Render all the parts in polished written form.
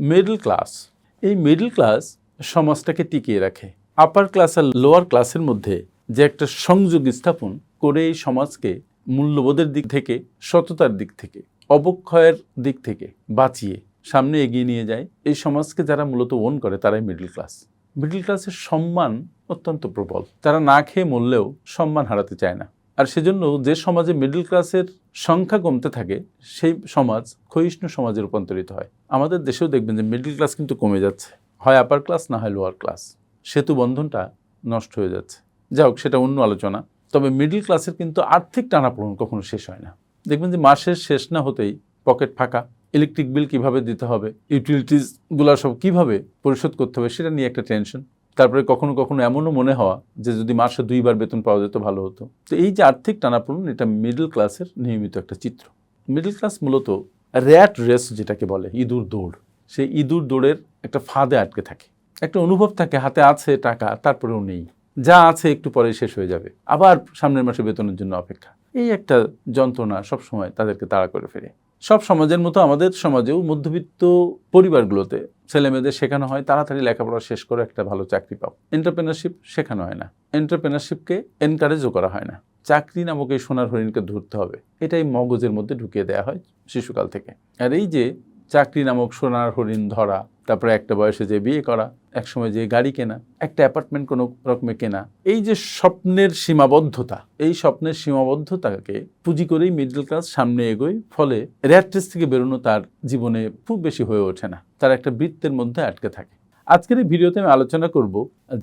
Middle class, এই middle class সমাজটাকে টিকিয়ে রাখে। আপার ক্লাস আর লোয়ার ক্লাসের মধ্যে যে একটা সংযোগ স্থাপন করে এই সমাজকে মূল্যবোধের দিক থেকে, সততার দিক থেকে, অবক্ষয়ের দিক থেকে বাঁচিয়ে সামনে এগিয়ে নিয়ে যায়, এই সমাজকে যারা মূলত ওন করে তারাই মিডল ক্লাস। মিডল ক্লাসের সম্মান অত্যন্ত প্রবল, তারা না খেয়ে মরলেও সম্মান হারাতে চায় না। আর সেজন্য যে সমাজে মিডল ক্লাসের সংখ্যা কমতে থাকে সেই সমাজ ক্ষয়িষ্ণু সমাজে রূপান্তরিত হয়। আমাদের দেশেও দেখবেন যে মিডল ক্লাস কিন্তু কমে যাচ্ছে, হয় আপার ক্লাস না হয় লোয়ার ক্লাস। সেতু বন্ধনটা নষ্ট হয়ে যাচ্ছে। যাই হোক, সেটা অন্য আলোচনা। তবে মিডল ক্লাসের কিন্তু আর্থিক টানাপোড়েন কখনো শেষ হয় না। দেখবেন যে মাসের শেষ না হতেই পকেট ফাঁকা, ইলেকট্রিক বিল কিভাবে দিতে হবে, ইউটিলিটিসগুলো সব কিভাবে পরিশোধ করতে হবে সেটা নিয়ে একটা টেনশন। তারপরে কখনো কখনো এমনও মনে হওয়া যে যদি মাসে 2 বার বেতন পাওয়া যেত ভালো হতো। তো এই যে আর্থিক টানাপোড়েন, এটা মিডল ক্লাসের নিয়মিত একটা চিত্র। মিডল ক্লাস মূলত র্যাট রেস যেটাকে বলে, ইঁদুর দৌড়, সেই ইঁদুর দৌড়ের একটা ফাঁদে আটকে থাকে। একটা অনুভব থাকে হাতে আছে টাকা, তারপরেও নেই, যা আছে একটু পরে শেষ হয়ে যাবে, আবার সামনের মাসে বেতনের জন্য অপেক্ষা। এই একটা যন্ত্রণা সবসময় তাদেরকে তাড়া করে ফেরে। সব সমাজের মতো আমাদের সমাজেও মধ্যবিত্ত পরিবারগুলোতে ছেলেমেয়েদের শেখানো হয় তাড়াতাড়ি লেখাপড়া শেষ করে একটা ভালো চাকরি পাও। এন্টারপ্রেনারশিপ শেখানো হয় না, এন্টারপ্রেনারশিপকে এনকারেজও করা হয় না। চাকরি নামক এই সোনার হরিণকে ধরতে হবে, এটাই মগজের মধ্যে ঢুকিয়ে দেওয়া হয় শিশুকাল থেকে। আর এই যে চাকরি নামক সোনার হরিণ ধরা, তারপরে একটা বয়সে যে বিয়ে করা, একসময় যে গাড়ি কেনা, একটা অ্যাপার্টমেন্ট কোনো রকমে কেনা, এই যে স্বপ্নের সীমাবদ্ধতা, এই স্বপ্নের সীমাবদ্ধতাকে পুঁজি করেই মিডল ক্লাস সামনে এগোয়। ফলে র্যাট রেস থেকে বেরোনো তার জীবনে খুব বেশি হয়ে ওঠে না, তার একটা বৃত্তের মধ্যে আটকে থাকে। আজকের এই ভিডিওতে আমি আলোচনা করব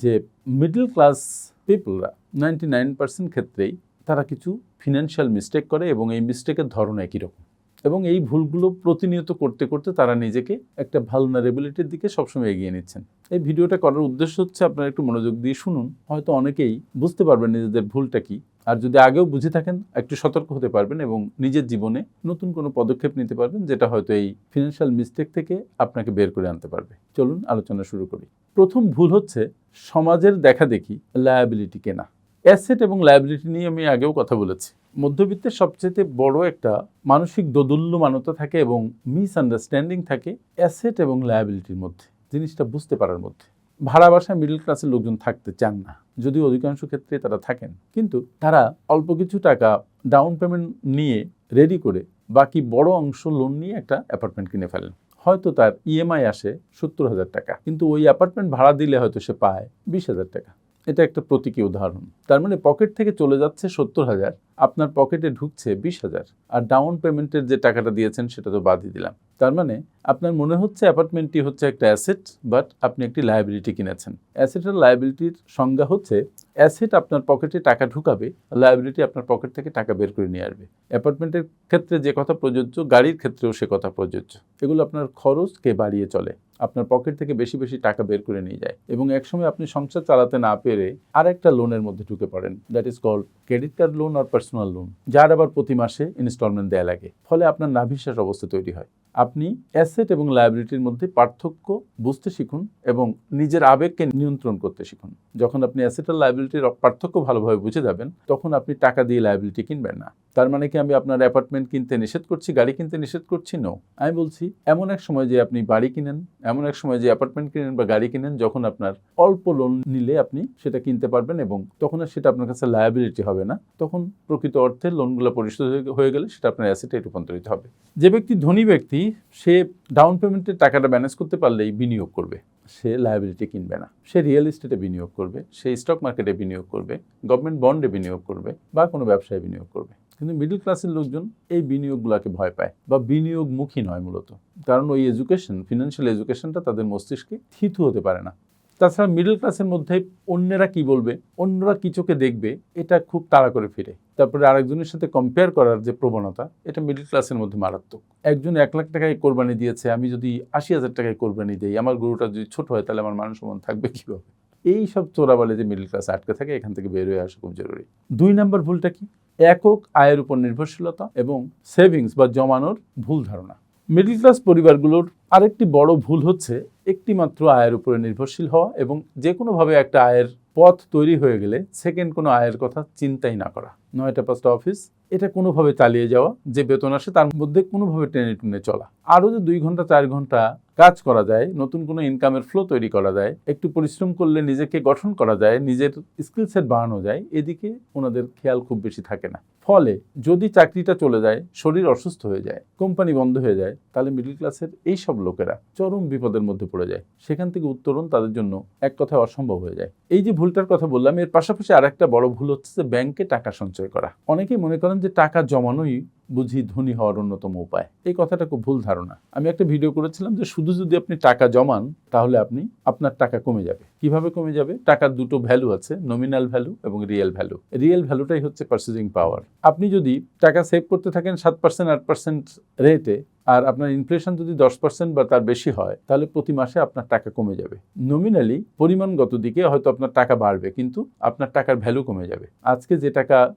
যে মিডল ক্লাস পিপলরা 99% ক্ষেত্রেই তারা কিছু ফিনান্সিয়াল মিস্টেক করে এবং এই মিস্টেকের ধরন একই রকম, এবং এই ভুলগুলো প্রতিনিয়ত করতে করতে তারা নিজেকে একটা ভালনারেবিলিটির দিকে সবসময় এগিয়ে নিচ্ছেন। এই ভিডিওটা করার উদ্দেশ্য হচ্ছে আপনারা একটু মনোযোগ দিয়ে শুনুন, হয়তো অনেকেই বুঝতে পারবেন নিজেদের ভুলটা কি, আর যদি আগেও বুঝে থাকেন একটু সতর্ক হতে পারবেন এবং নিজের জীবনে নতুন কোনো পদক্ষেপ নিতে পারবেন, যেটা হয়তো এই ফিনান্সিয়াল মিস্টেক থেকে আপনাকে বের করে আনতে পারবে। চলুন আলোচনা শুরু করি। প্রথম ভুল হচ্ছে সমাজের দেখা দেখি লায়াবিলিটি কেনা। অ্যাসেট এবং লায়াবিলিটি নিয়ে আমি আগেও কথা বলেছি। মধ্যবিত্তের সবচেয়ে বড় একটা মানসিক দোদুল্যমানতা থাকে এবং মিসআন্ডারস্ট্যান্ডিং থাকে অ্যাসেট এবং লায়াবিলিটির মধ্যে, জিনিসটা বুঝতে পারার মধ্যে। ভাড়া বাসায় মিডল ক্লাসের লোকজন থাকতে চান না, যদিও অধিকাংশ ক্ষেত্রে তারা থাকেন, কিন্তু তারা অল্প কিছু টাকা ডাউন পেমেন্ট নিয়ে রেডি করে বাকি বড় অংশ লোন নিয়ে একটা অ্যাপার্টমেন্ট কিনে ফেলেন। হয়তো তার ইএমআই আসে 70,000 টাকা, কিন্তু ওই অ্যাপার্টমেন্ট ভাড়া দিলে হয়তো সে পায় 20,000 টাকা। এটা একটা প্রতীকী উদাহরণ। তার মানে পকেট থেকে চলে যাচ্ছে 70,000, আপনার পকেটে ঢুকছে 20,000, আর ডাউন পেমেন্টের যে টাকাটা দিয়েছেন সেটা তো বাদই দিলাম। তার মানে আপনার মনে হচ্ছে অ্যাপার্টমেন্টটি হচ্ছে একটা অ্যাসেট, বাট আপনি একটি লায়াবিলিটি কিনেছেন। অ্যাসেট আর লায়াবিলিটির সংজ্ঞা হচ্ছে অ্যাসেট আপনার পকেটে টাকা ঢুকাবে, লায়াবিলিটি আপনার পকেট থেকে টাকা বের করে নিয়ে আসবে। অ্যাপার্টমেন্টের ক্ষেত্রে যে কথা প্রযোজ্য, গাড়ির ক্ষেত্রেও সে কথা প্রযোজ্য। এগুলো আপনার খরচকে বাড়িয়ে চলে, আপনার পকেট থেকে বেশি বেশি টাকা বের করে নিয়ে যায়, এবং একসময় আপনি সংসার চালাতে না পেরে আরেকটা লোনের মধ্যে ঢুকে পড়েন, that is called credit card loan আর পার্সোনাল লোন, যার আবার প্রতি মাসে ইনস্টলমেন্ট দেয়া লাগে। ফলে আপনার নাভিশ্বাস অবস্থা তৈরি হয়। আপনি অ্যাসেট এবং লায়াবিলিটির মধ্যে পার্থক্য বুঝতে শিখুন এবং নিজের আবেগকে নিয়ন্ত্রণ করতে শিখুন। যখন আপনি অ্যাসেট আর লায়াবিলিটির পার্থক্য ভালোভাবে বুঝে যাবেন, তখন আপনি টাকা দিয়ে লায়াবিলিটি কিনবেন না। তার মানে কি আমি আপনার অ্যাপার্টমেন্ট কিনতে নিষেধ করছি, গাড়ি কিনতে নিষেধ করছি? নো, আমি বলছি এমন এক সময় যে আপনি বাড়ি কিনেন, এমন এক সময় যে অ্যাপার্টমেন্ট কিনেন বা গাড়ি কিনেন, যখন আপনার অল্প লোন নিলে আপনি সেটা কিনতে পারবেন এবং তখন আর সেটা আপনার কাছে লায়াবিলিটি হবে না। তখন প্রকৃত অর্থে লোনগুলো পরিশোধ হয়ে গেলে সেটা আপনার অ্যাসেটে রূপান্তরিত হবে। যে ব্যক্তি ধনী ব্যক্তি, সে ডাউন পেমেন্টের টাকাটা ম্যানেজ করতে পারলেই বিনিয়োগ করবে, সে লায়াবিলিটি কিনবে না। সে রিয়েল এস্টেটে বিনিয়োগ করবে, সে স্টক মার্কেটে বিনিয়োগ করবে, গভর্নমেন্ট বন্ডে বিনিয়োগ করবে, বা কোনো ব্যবসায় বিনিয়োগ করবে। কিন্তু মিডল ক্লাসের লোকজন এই বিনিয়োগগুলোকে ভয় পায় বা বিনিয়োগমুখী নয় মূলত, কারণ ওই এডুকেশন, ফিনান্সিয়াল এডুকেশনটা তাদের মস্তিষ্কে থিতু হতে পারে না। তাছাড়া মিডল ক্লাসের মধ্যে অন্যেরা কি বলবে, অন্যরা কি চোখে দেখবে, এটা খুব তাড়া করে ফিরে। তারপরে আরেকজনের সাথে কম্পেয়ার করার যে প্রবণতা, এটা মিডল ক্লাসের মধ্যে মারাত্মক। একজন 1 লাখ টাকায় কোরবানি দিয়েছে, আমি যদি 80,000 টাকায় কোরবানি দিই, আমার গরুটা যদি ছোট হয় তাহলে আমার মান সম্মান থাকবে কীভাবে? এই সব চোরাবালে যে মিডল ক্লাস আটকে থাকে, এখান থেকে বের হয়ে আসা খুব জরুরি। 2 নম্বর ভুলটা কি? একক আয়ের উপর নির্ভরশীলতা এবং সেভিংস বা জমানোর ভুল ধারণা। মিডল ক্লাস পরিবারগুলোর আরেকটি বড় ভুল হচ্ছে একটি মাত্র আয়ের উপরে নির্ভরশীল হওয়া এবং যে কোনোভাবে একটা আয়ের পথ তৈরি হয়ে গেলে সেকেন্ড কোনো আয়ের কথা চিন্তাই না করা। 9টা 5টা অফিস, এটা কোনোভাবে চালিয়ে যাওয়া, যে বেতন আসে তার মধ্যে কোনোভাবে টেনে টুনে চলা। আরও যে 2 ঘন্টা 4 ঘন্টা কাজ করা যায়, নতুন কোনো ইনকামের ফ্লো তৈরি করা যায়, একটু পরিশ্রম করলে নিজেকে গঠন করা যায়, নিজের স্কিল সেট বাড়ানো যায়, এদিকে ওনাদের খেয়াল খুব বেশি থাকে না। ফলে যদি চাকরিটা চলে যায়, শরীর অসুস্থ হয়ে যায়, কোম্পানি বন্ধ হয়ে যায়, তাহলে মিডল ক্লাসের এই সব লোকেরা চরম বিপদের মধ্যে পড়ে যায়। সেখান থেকে উত্তরণ তাদের জন্য এক কথায় অসম্ভব হয়ে যায়। এই যে ভুলটার কথা বললাম, এর পাশাপাশি আরেকটা বড় ভুল হচ্ছে যে ব্যাংকে টাকা সঞ্চয় করা। অনেকেই মনে করেন যে টাকা জমানোই বুঝি ধনী হওয়ার অন্যতম উপায়। এই কথাটা খুব ভুল ধারণা। আমি একটা ভিডিও করেছিলাম যে শুধু যদি আপনি টাকা জমান তাহলে আপনার টাকা কমে যাবে। কিভাবে কমে যাবে? টাকার দুটো ভ্যালু আছে, নমিনাল ভ্যালু এবং রিয়েল ভ্যালু। রিয়েল ভ্যালুটাই হচ্ছে পারচেজিং পাওয়ার। আপনি যদি টাকা সেভ করতে থাকেন 7% 8% রেটে, আর আপনার ইনফ্লেশন যদি 10% বা তার বেশি হয়, তাহলে প্রতি মাসে আপনার টাকা কমে যাবে। নমিনালি পরিমাণগত দিকে হয়তো আপনার টাকা বাড়বে, কিন্তু আপনার টাকার ভ্যালু কমে যাবে। আজকে যে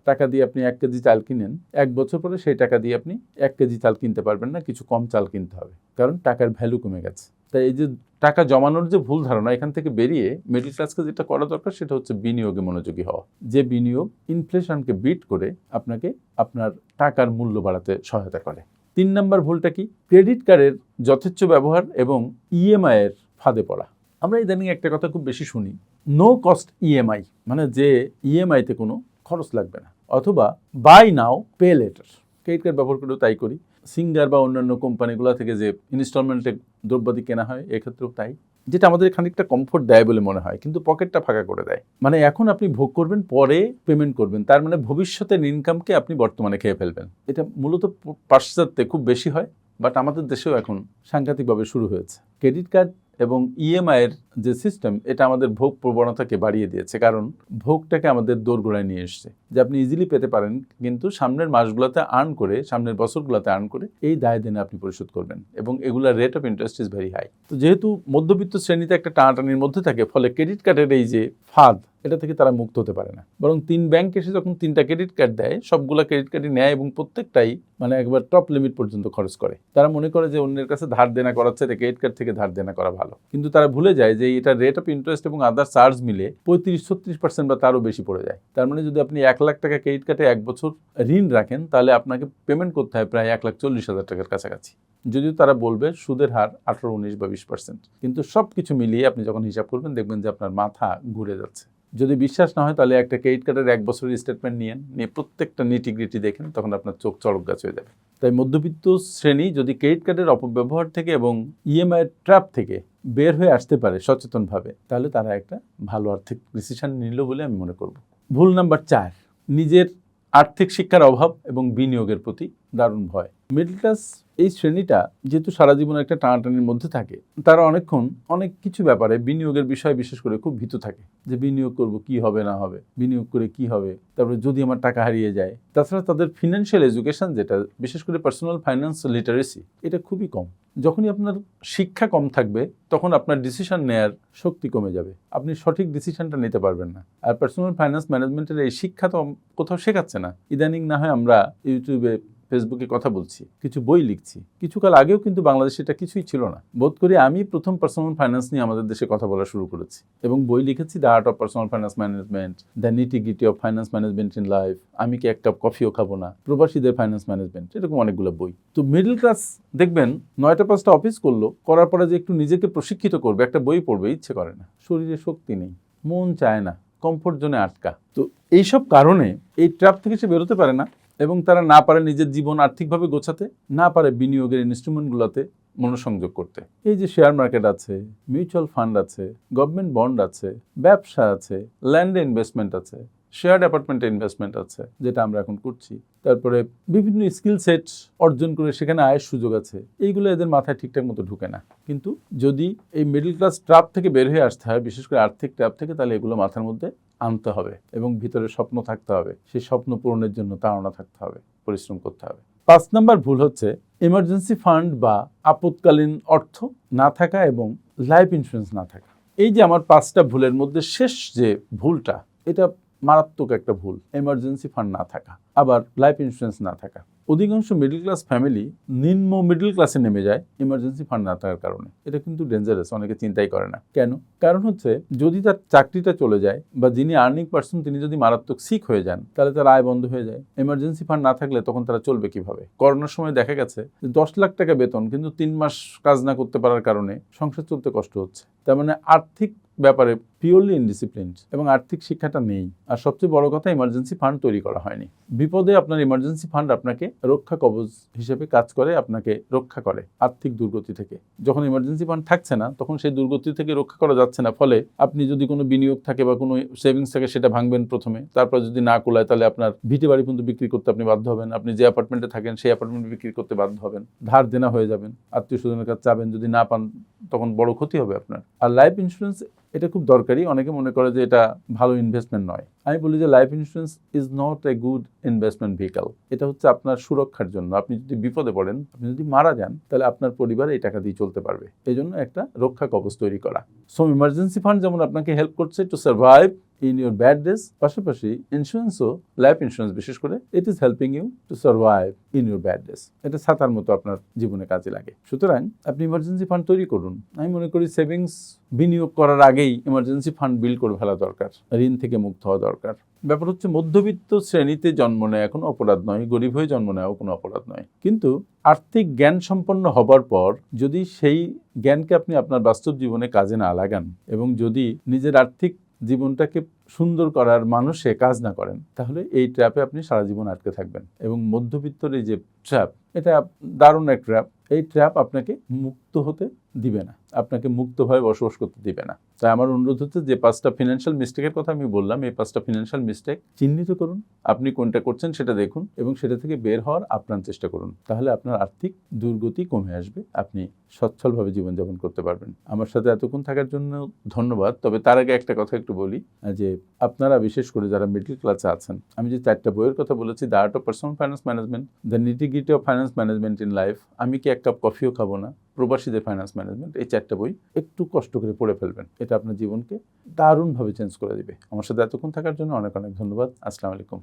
টাকা দিয়ে আপনি 1 কেজি চাল কিনেন, 1 বছর পরে সেই টাকা দিয়ে আপনি 1 কেজি চাল কিনতে পারবেন না, কিছু কম চাল কিনতে হবে, কারণ টাকার ভ্যালু কমে গেছে। তাই এই যে টাকা জমানোর যে ভুল ধারণা, এখান থেকে বেরিয়ে মিডল ক্লাসকে যেটা করা দরকার সেটা হচ্ছে বিনিয়োগে মনোযোগী হওয়া। যে বিনিয়োগ ইনফ্লেশনকে বিট করে আপনাকে আপনার টাকার মূল্য বাড়াতে সহায়তা করে। 3 নম্বর ভুলটা কি? ক্রেডিট কার্ডের যথেচ্ছ ব্যবহার এবং ইএমআই এর ফাঁদে পড়া। আমরা ইদানিং একটা কথা খুব বেশি শুনি, নো কস্ট ইএমআই, মানে যে ইএমআইতে কোনো খরচ লাগবে না, অথবা buy now pay later. Credit card ব্যবহার করেও তাই করি। সিঙ্গার বা অন্যান্য কোম্পানিগুলো থেকে যে ইনস্টলমেন্টে দ্রব্যাদি কেনা হয়, এক্ষেত্রেও তাই, যেটা আমাদের খানিকটা কমফোর্ট দেয় বলে মনে হয়, কিন্তু পকেটটা ফাঁকা করে দেয়। মানে এখন আপনি ভোগ করবেন, পরে পেমেন্ট করবেন, তার মানে ভবিষ্যতের ইনকামকে আপনি বর্তমানে খেয়ে ফেলবেন। এটা মূলত পাশ্চাত্যে খুব বেশি হয়, বাট আমাদের দেশেও এখন সাংঘাতিকভাবে শুরু হয়েছে। ক্রেডিট কার্ড এবং ইএমআইয়ের যে সিস্টেম, এটা আমাদের ভোগ প্রবণতাকে বাড়িয়ে দিয়েছে, কারণ ভোগটাকে আমাদের দোরগোড়ায় নিয়ে এসছে, যে আপনি ইজিলি পেতে পারেন, কিন্তু সামনের মাসগুলোতে আর্ন করে, সামনের বছরগুলোতে আর্ন করে এই দায় দেনে আপনি পরিশোধ করবেন, এবং এগুলার rate of interest is very high. তো যেহেতু মধ্যবিত্ত শ্রেণীতে একটা টানাটানির মধ্যে থাকে, ফলে ক্রেডিট কার্ডের এই যে ফাঁদ, এটা থেকে তারা মুক্ত হতে পারে না। বরং 3 ব্যাংক এসে যখন 3টা ক্রেডিট কার্ড দেয়, সবগুলা ক্রেডিট কার্ডই নেয় এবং প্রত্যেকটাই মানে একবার টপ লিমিট পর্যন্ত খরচ করে। তারা মনে করে যে অন্যের কাছে ধার দেনা করাচ্ছে, ক্রেডিট কার্ড থেকে ধার দেনা করা ভালো, কিন্তু তারা ভুলে যায় যে এটা রেট অফ ইন্টারেস্ট এবং আদার চার্জ মিলে 35-36% বা তারও বেশি পড়ে যায়। তার মানে যদি আপনি 1 লাখ টাকা ক্রেডিট কার্ডে 1 বছর ঋণ রাখেন, তাহলে আপনাকে পেমেন্ট করতে হয় প্রায় 1,40,000 টাকার কাছাকাছি। যদিও তারা বলবে সুদের হার 18, 19 বা 20%, কিন্তু সব কিছু মিলিয়ে আপনি যখন হিসাব করবেন, দেখবেন যে আপনার মাথা ঘুরে যাচ্ছে। যদি বিশ্বাস না হয়, তাহলে একটা ক্রেডিট কার্ডের 1 বছরের স্টেটমেন্ট নিয়ে প্রত্যেকটা নিটিগ্রিটি দেখেন, তখন আপনার চোখ চড়ক গাছ হয়ে যাবে। তাই মধ্যবিত্ত শ্রেণী যদি ক্রেডিট কার্ডের অপব্যবহার থেকে এবং ইএমআই ট্র্যাপ থেকে বের হয়ে আসতে পারে সচেতনভাবে, তাহলে তারা একটা ভালো আর্থিক ডিসিশন নিল বলে আমি মনে করব। ভুল নাম্বার 4, নিজের আর্থিক শিক্ষার অভাব এবং বিনিয়োগের প্রতি দারুণ ভয়। মিডল ক্লাস এই শ্রেণীটা যেহেতু সারা জীবন একটা টানাটানির মধ্যে থাকে, তারা অনেকক্ষণ অনেক কিছু ব্যাপারে বিনিয়োগের বিষয় বিশেষ করে খুব ভীত থাকে, যে বিনিয়োগ করব, কি হবে না হবে, বিনিয়োগ করে কি হবে, তারপরে যদি আমার টাকা হারিয়ে যায়। তাছাড়া তাদের ফিনান্সিয়াল এডুকেশন, যেটা বিশেষ করে পার্সোনাল ফাইন্যান্স লিটারেসি, এটা খুবই কম। যখনই আপনার শিক্ষা কম থাকবে, তখন আপনার ডিসিশন নেয়ার শক্তি কমে যাবে, আপনি সঠিক ডিসিশনটা নিতে পারবেন না। আর পার্সোনাল ফাইন্যান্স ম্যানেজমেন্টের এই শিক্ষা তো কোথাও শেখাচ্ছে না। ইদানিং না হয় আমরা ইউটিউবে, ফেসবুকে কথা বলছি, কিছু বই লিখছি, কিছুকাল আগেও কিন্তু বাংলাদেশে এটা কিছুই ছিল না। বোধ করি আমি প্রথম পার্সোনাল ফাইন্যান্স নিয়ে আমাদের দেশে কথা বলা শুরু করেছি, এবং বই লিখেছি, the art of personal finance management, the nitty gritty of finance management in life, আমি কি 1 কাপ কফিও খাবো না, প্রবাসীদের ফাইন্যান্স ম্যানেজমেন্ট, এরকম অনেকগুলো বই। তো মিডল ক্লাস দেখবেন 9টা 5টা অফিস করলো, করার পরে যে একটু নিজেকে প্রশিক্ষিত করবে, একটা বই পড়বে, ইচ্ছে করে না, শরীরে শক্তি নেই, মন চায় না, কমফোর্ট জোনে আটকা। তো এইসব কারণে এই ট্র্যাপ থেকে সে বেরোতে পারে না, এবং তারা না পারে নিজের জীবন আর্থিকভাবে গোছাতে, না পারে বিনিয়োগের ইনস্ট্রুমেন্টগুলোতে মনোসংযোগ করতে। এই যে শেয়ার মার্কেট আছে, মিউচুয়াল ফান্ড আছে, গভর্নমেন্ট বন্ড আছে, ব্যবসা আছে, ল্যান্ডে ইনভেস্টমেন্ট আছে, শেয়ার অ্যাপার্টমেন্টে ইনভেস্টমেন্ট আছে, যেটা আমরা এখন করছি, তারপরে বিভিন্ন স্কিল সেট অর্জন করে সেখানে আয়ের সুযোগ আছে, এইগুলো এদের মাথায় ঠিকঠাক মতো ঢুকে না। কিন্তু যদি এই মিডল ক্লাস ট্র্যাপ থেকে বের হয়ে আসতে হয়, বিশেষ করে আর্থিক ট্র্যাপ থেকে, তাহলে এগুলো মাথার মধ্যে আনতে হবে, এবং ভিতরে স্বপ্ন থাকতে হবে, সেই স্বপ্ন পূরণের জন্য তাড়না থাকতে হবে, পরিশ্রম করতে হবে। 5 নম্বর ভুল হচ্ছে এমার্জেন্সি ফান্ড বা আপৎকালীন অর্থ না থাকা এবং লাইফ ইন্স্যুরেন্স না থাকা। এই যে আমার 5টা ভুলের মধ্যে শেষ যে ভুলটা, এটা মারাত্মক একটা ভুল। এমার্জেন্সি ফান্ড না থাকা, আবার লাইফ ইন্স্যুরেন্স না থাকা। অধিকাংশ মিডল ক্লাস ফ্যামিলি নিম্ন মিডল ক্লাসে নেমে যায় ইমার্জেন্সি ফান্ড না থাকার কারণে। এটা কিন্তু ডেঞ্জারাস, অনেকে চিন্তাই করে না। কেন? কারণ হচ্ছে যদি তার চাকরিটা চলে যায় বা যিনি আর্নিং পার্সন তিনি যদি মারাত্মক সিক হয়ে যান, তাহলে তার আয় বন্ধ হয়ে যায়। ইমার্জেন্সি ফান্ড না থাকলে তখন তারা চলবে কিভাবে? করোনার সময় দেখা গেছে 10 লাখ টাকা বেতন, কিন্তু 3 মাস কাজ না করতে পারার কারণে সংসার চলতে কষ্ট হচ্ছে। তার মানে আর্থিক ব্যাপারে পিওরলি ইনডিসিপ্লিনড এবং আর্থিক শিক্ষাটা নেই। আর সবচেয়ে বড় কথা, ইমার্জেন্সি ফান্ড তৈরি করা হয়নি। বিপদে আপনার ইমার্জেন্সি ফান্ড আপনাকে রক্ষা কবচ হিসেবে কাজ করে, আপনাকে রক্ষা করে আর্থিক দুর্গতি থেকে। যখন ইমার্জেন্সি ফান্ড থাকছে না, তখন সেই দুর্গতি থেকে রক্ষা করা যাচ্ছে না। ফলে আপনি যদি কোনো বিনিয়োগ থাকে বা কোনো সেভিংস থাকে, সেটা ভাঙবেন প্রথমে। তারপর যদি না কুলায়, তাহলে আপনার ভিটে বাড়ি পর্যন্ত বিক্রি করতে আপনি বাধ্য হবেন। আপনি যে অ্যাপার্টমেন্টে থাকেন সেই অ্যাপার্টমেন্ট বিক্রি করতে বাধ্য হবেন। ধার দেনা হয়ে যাবেন, আত্মীয় স্বজনের কাছে চাবেন, যদি না পান তখন বড় ক্ষতি হবে আপনার। আর লাইফ ইন্স্যুরেন্স এটা খুব দরকারি। অনেকে মনে করে যে এটা ভালো ইনভেস্টমেন্ট নয়। আমি বলি যে life insurance is not a good investment vehicle. এটা হচ্ছে আপনার সুরক্ষার জন্য। আপনি যদি বিপদে পড়েন, আপনি যদি মারা যান, তাহলে আপনার পরিবার এই টাকা দিয়ে চলতে পারবে। এই জন্য একটা রক্ষা কবচ তৈরি করা। সো ইমার্জেন্সি ফান্ড যেমন আপনাকে হেল্প করছে to survive in your bad days, পাশাপাশি ইন্স্যুরেন্সও, লাইফ ইন্স্যুরেন্স বিশেষ করে, it is helping you to survive in your bad days. এটা ছাতার মতো আপনার জীবনে কাজে লাগে। সুতরাং আপনি ইমার্জেন্সি ফান্ড তৈরি করুন। আমি মনে করি সেভিংস বিনিয়োগ করার আগেই ইমার্জেন্সি ফান্ড বিল্ড করে ফেলা দরকার। ঋণ থেকে মুক্ত হওয়া দরকার। ব্যাপার হচ্ছে মধ্যবিত্ত শ্রেণীতে জন্ম নেওয়া এখন অপরাধ নয়, গরিব হয়ে জন্ম নেওয়াও কোনো অপরাধ নয়। কিন্তু আর্থিক জ্ঞান সম্পন্ন হবার পর যদি সেই জ্ঞানকে আপনি আপনার বাস্তব জীবনে কাজে না লাগান এবং যদি নিজের আর্থিক জীবনটাকে সুন্দর করার মানুষে কাজ না করেন, তাহলে এই ট্র্যাপে আপনি সারা জীবন আটকে থাকবেন। এবং মধ্যবিত্তর এই যে ট্র্যাপ, এটা দারুণ এক ট্র্যাপ। এই ট্র্যাপ আপনাকে মুক্ত হতে দিবে না, আপনাকে মুক্তভাবে বসবাস করতে দিবে না। তাই আমার অনুরোধ হচ্ছে যে 5টা ফিনান্সিয়াল মিস্টেকের কথা আমি বললাম, এই 5টা ফিনান্সিয়াল মিস্টেক চিহ্নিত করুন। আপনি কোনটা করছেন সেটা দেখুন এবং সেটা থেকে বের হওয়ার আপ্রাণ চেষ্টা করুন। তাহলে আপনার আর্থিক দুর্গতি কমে আসবে, আপনি সচ্ছলভাবে জীবনযাপন করতে পারবেন। আমার সাথে এতক্ষণ থাকার জন্য ধন্যবাদ। তবে তার আগে একটা কথা একটু বলি, যে আপনারা বিশেষ করে যারা মিডল ক্লাসে আছেন, আমি যে 4টা বইয়ের কথা বলেছি, the art of personal finance management, the nitty gritty of finance management in life, আমি কি এক কাপ কফিও খাবো না, প্রবাসীদের ফাইন্যান্স ম্যানেজমেন্ট, এই 4টা বই একটু কষ্ট করে পড়ে ফেলবেন। এটা আপনার জীবনকে দারুণভাবে চেঞ্জ করে দিবে। আমার সাথে এতক্ষণ থাকার জন্য অনেক অনেক ধন্যবাদ। আসসালামু আলাইকুম।